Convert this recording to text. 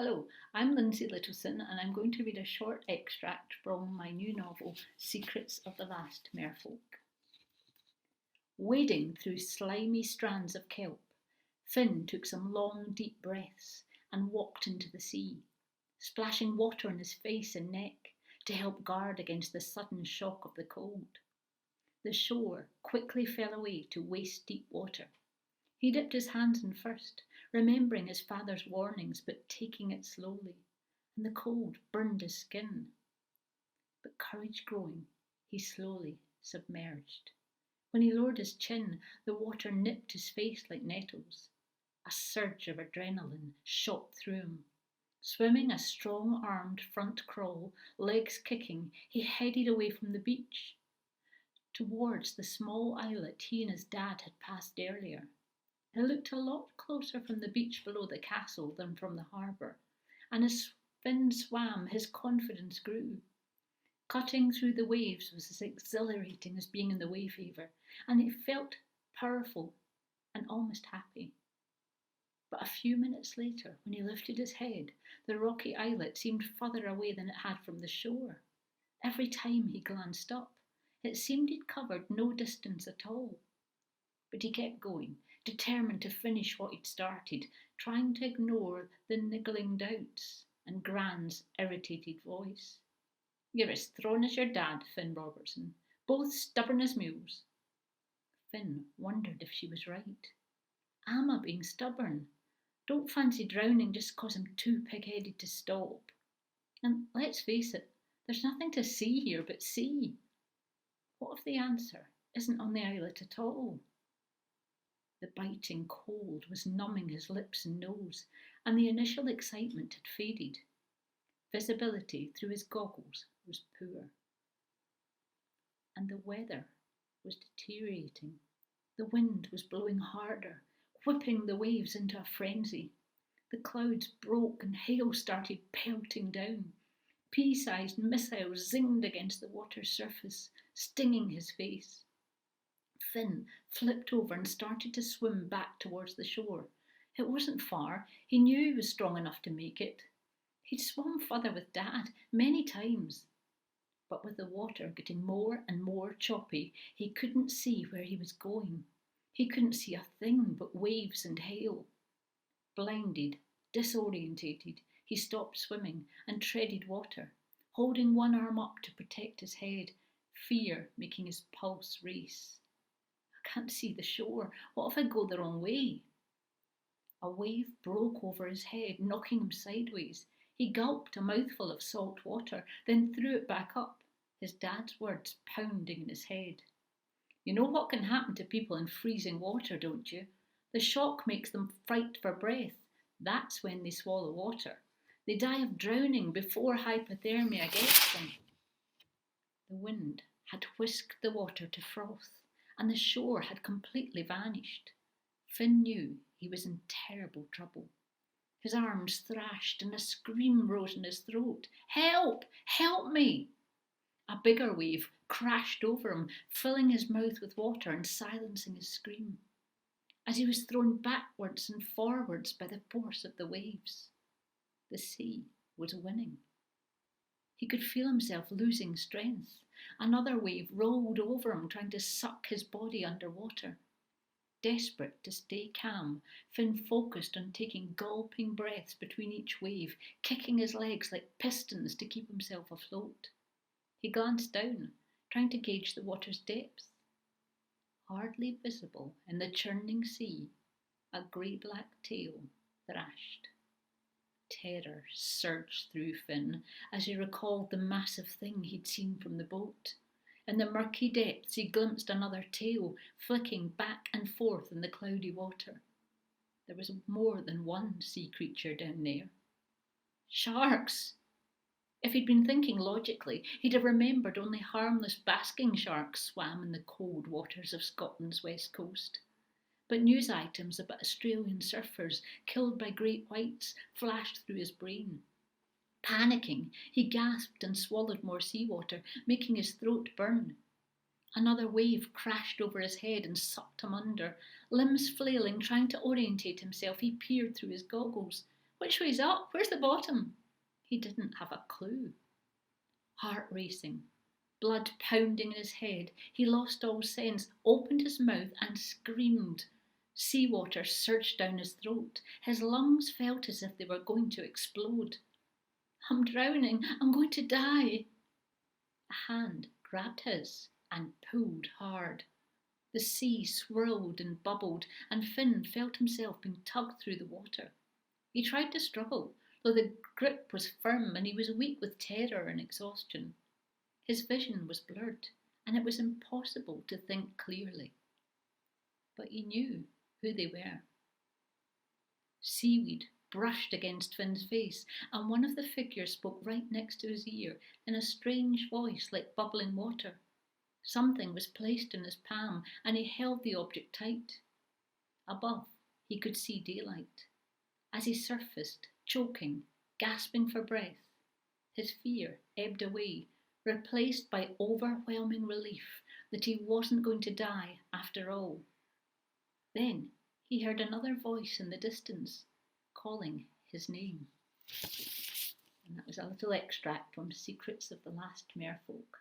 Hello, I'm Lindsay Littleson and I'm going to read a short extract from my new novel, Secrets of the Last Merfolk. Wading through slimy strands of kelp, Finn took some long, deep breaths and walked into the sea, splashing water on his face and neck to help guard against the sudden shock of the cold. The shore quickly fell away to waist-deep water. He dipped his hands in first, remembering his father's warnings but taking it slowly, and the cold burned his skin. But courage growing, he slowly submerged. When he lowered his chin, the water nipped his face like nettles. A surge of adrenaline shot through him. Swimming a strong-armed front crawl, legs kicking, he headed away from the beach, towards the small islet he and his dad had passed earlier. It looked a lot closer from the beach below the castle than from the harbour, and as Finn swam, his confidence grew. Cutting through the waves was as exhilarating as being in the wayfarer, and he felt powerful and almost happy. But a few minutes later, when he lifted his head, the rocky islet seemed further away than it had from the shore. Every time he glanced up, it seemed he'd covered no distance at all. But he kept going, determined to finish what he'd started, trying to ignore the niggling doubts and Gran's irritated voice. "You're as thrown as your dad, Finn Robertson, both stubborn as mules." Finn wondered if she was right. Am I being stubborn? Don't fancy drowning just 'cause I'm too pig-headed to stop. And let's face it, there's nothing to see here but sea. What if the answer isn't on the islet at all? The biting cold was numbing his lips and nose, and the initial excitement had faded. Visibility through his goggles was poor. And the weather was deteriorating. The wind was blowing harder, whipping the waves into a frenzy. The clouds broke and hail started pelting down. Pea-sized missiles zinged against the water's surface, stinging his face. Finn flipped over and started to swim back towards the shore. It wasn't far. He knew he was strong enough to make it. He'd swum further with Dad many times. But with the water getting more and more choppy, he couldn't see where he was going. He couldn't see a thing but waves and hail. Blinded, disorientated, he stopped swimming and treaded water, holding one arm up to protect his head, fear making his pulse race. I can't see the shore. What if I go the wrong way? A wave broke over his head, knocking him sideways. He gulped a mouthful of salt water, then threw it back up, his dad's words pounding in his head. "You know what can happen to people in freezing water, don't you? The shock makes them fight for breath. That's when they swallow water. They die of drowning before hypothermia gets them." The wind had whisked the water to froth, and the shore had completely vanished. Finn knew he was in terrible trouble. His arms thrashed and a scream rose in his throat. "Help! Help me!" A bigger wave crashed over him, filling his mouth with water and silencing his scream, as he was thrown backwards and forwards by the force of the waves. The sea was winning. He could feel himself losing strength. Another wave rolled over him, trying to suck his body underwater. Desperate to stay calm, Finn focused on taking gulping breaths between each wave, kicking his legs like pistons to keep himself afloat. He glanced down, trying to gauge the water's depth. Hardly visible in the churning sea, a grey black tail thrashed. Terror surged through Finn as he recalled the massive thing he'd seen from the boat. In the murky depths he glimpsed another tail flicking back and forth in the cloudy water. There was more than one sea creature down there. Sharks! If he'd been thinking logically, he'd have remembered only harmless basking sharks swam in the cold waters of Scotland's west coast. But news items about Australian surfers killed by great whites flashed through his brain. Panicking, he gasped and swallowed more seawater, making his throat burn. Another wave crashed over his head and sucked him under. Limbs flailing, trying to orientate himself, he peered through his goggles. Which way's up? Where's the bottom? He didn't have a clue. Heart racing, blood pounding in his head, he lost all sense, opened his mouth and screamed. Seawater surged down his throat. His lungs felt as if they were going to explode. I'm drowning. I'm going to die. A hand grabbed his and pulled hard. The sea swirled and bubbled, and Finn felt himself being tugged through the water. He tried to struggle, though the grip was firm and he was weak with terror and exhaustion. His vision was blurred, and it was impossible to think clearly. But he knew who they were. Seaweed brushed against Finn's face, and one of the figures spoke right next to his ear in a strange voice like bubbling water. Something was placed in his palm, and he held the object tight. Above, he could see daylight. As he surfaced, choking, gasping for breath, his fear ebbed away, replaced by overwhelming relief that he wasn't going to die after all. Then he heard another voice in the distance, calling his name. And that was a little extract from Secrets of the Last Merfolk.